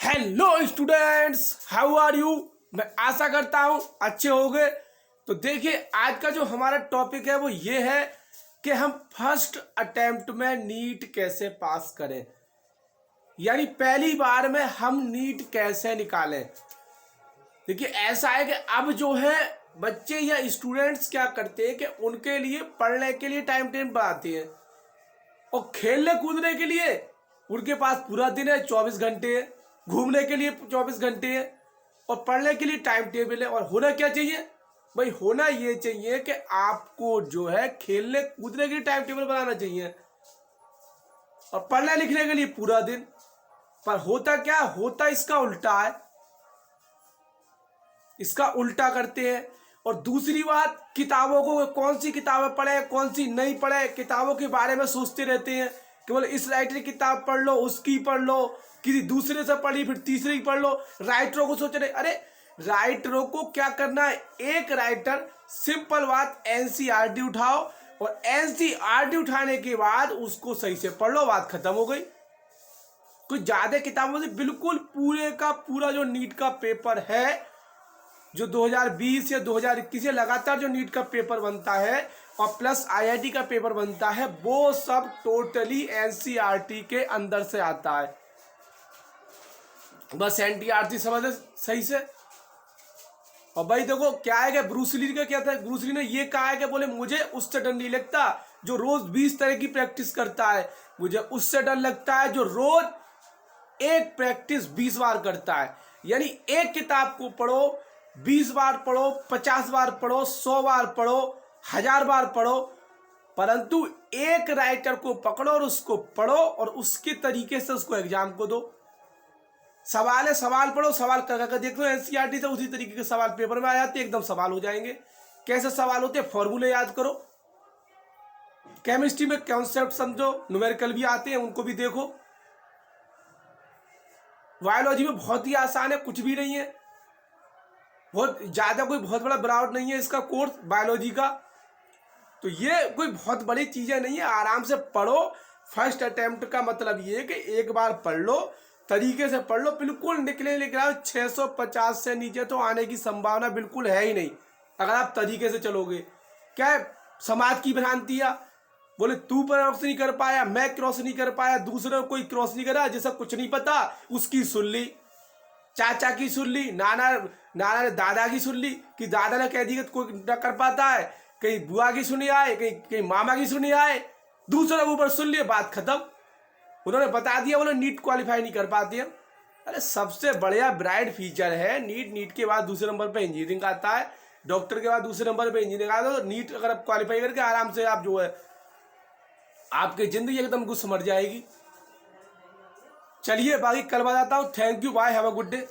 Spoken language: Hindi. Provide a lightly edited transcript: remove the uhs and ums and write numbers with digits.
Hello students, how are you. मैं आशा करता हूं अच्छे होंगे। तो देखिए, आज का जो हमारा टॉपिक है वो ये है कि हम फर्स्ट अटेम्प्ट में नीट कैसे पास करें, यानी पहली बार में हम नीट कैसे निकालें। देखिए, ऐसा है कि अब जो है बच्चे या स्टूडेंट्स क्या करते हैं कि उनके लिए पढ़ने के लिए टाइम टेबल बनाते हैं और खेलने कूदने के लिए उनके पास पूरा दिन है, 24 घंटे है। घूमने के लिए 24 घंटे है और पढ़ने के लिए टाइम टेबल है। और होना क्या चाहिए भाई? होना ये चाहिए कि आपको जो है खेलने कूदने के लिए टाइम टेबल बनाना चाहिए और पढ़ने लिखने के लिए पूरा दिन। पर होता क्या, होता इसका उल्टा है। इसका उल्टा करते हैं। और दूसरी बात, किताबों को कौन सी किताबें पढ़े कौन सी नहीं पढ़े, किताबों के बारे में सोचते रहते हैं। केवल इस राइटर की किताब पढ़ लो, उसकी पढ़ लो, किसी दूसरे से पढ़ी फिर तीसरे की पढ़ लो। राइटरों को सोच रहे, अरे राइटरों को क्या करना है, एक राइटर, सिंपल बात, एनसीईआरटी उठाओ और एनसीईआरटी उठाने के बाद उसको सही से पढ़ लो, बात खत्म हो गई। कुछ ज्यादा किताबों से बिल्कुल पूरे का पूरा जो नीट का पेपर है, जो 2020 या 2021 से लगातार जो नीट का पेपर बनता है और प्लस आईआईटी का पेपर बनता है, वो सब टोटली एनसीईआरटी के अंदर से आता है। बस एनटीआरटी समझ सही से। और भाई देखो क्या है कि ब्रूस ली का क्या था, ब्रूस ली ने ये कहा है कि बोले मुझे उससे डर नहीं लगता जो रोज 20 तरह की प्रैक्टिस करता है, मुझे उससे डर लगता है जो रोज एक प्रैक्टिस 20 बार करता है। यानी एक किताब को पढ़ो, 20 बार पढ़ो, 50 बार पढ़ो, 100 बार पढ़ो, 1000 बार पढ़ो, परंतु एक राइटर को पकड़ो और उसको पढ़ो और उसके तरीके से उसको एग्जाम को दो। सवाल है, सवाल पढ़ो, सवाल कर देखो एनसीईआरटी से उसी तरीके के सवाल पेपर में आ जाते हैं, एकदम सवाल हो जाएंगे। कैसे सवाल होते हैं, फॉर्मूले याद करो। केमिस्ट्री में कॉन्सेप्ट समझो, न्यूमेरिकल भी आते हैं, उनको भी देखो। बायोलॉजी में बहुत ही आसान है, कुछ भी नहीं है, बहुत ज्यादा कोई बहुत बड़ा ब्राउट नहीं है इसका कोर्स बायोलॉजी का। तो ये कोई बहुत बड़ी चीजें नहीं है, आराम से पढ़ो। फर्स्ट अटेम्प्ट का मतलब ये है कि एक बार पढ़ लो, तरीके से पढ़ लो, बिल्कुल निकले निकला 650 से नीचे तो आने की संभावना बिल्कुल है ही नहीं अगर आप तरीके से चलोगे। क्या है समाज की भ्रांति है, बोले तू क्रॉस नहीं कर पाया, मैं क्रॉस नहीं कर पाया, दूसरा कोई क्रॉस नहीं करा, जैसा कुछ नहीं पता उसकी सुन ली, चाचा की सुन ली, नाना ने दादा की सुन ली कि दादा ने कह दिया कोई न कर पाता है, कहीं बुआ की सुनी आए, कहीं मामा की सुनी आए, दूसरा ऊपर सुन लिए, बात खत्म। उन्होंने बता दिया बोले नीट क्वालिफाई नहीं कर पाते हैं। अरे सबसे बढ़िया ब्राइट फीचर है नीट। नीट के बाद दूसरे नंबर पे इंजीनियरिंग आता है, डॉक्टर के बाद दूसरे नंबर पे इंजीनियरिंग आता है। तो नीट अगर आप क्वालिफाई करके आराम से आप जो है आपकी जिंदगी एकदम कुछ समझ जाएगी। चलिए बाकी कल बताता हूँ। Thank you, bye, have a good day.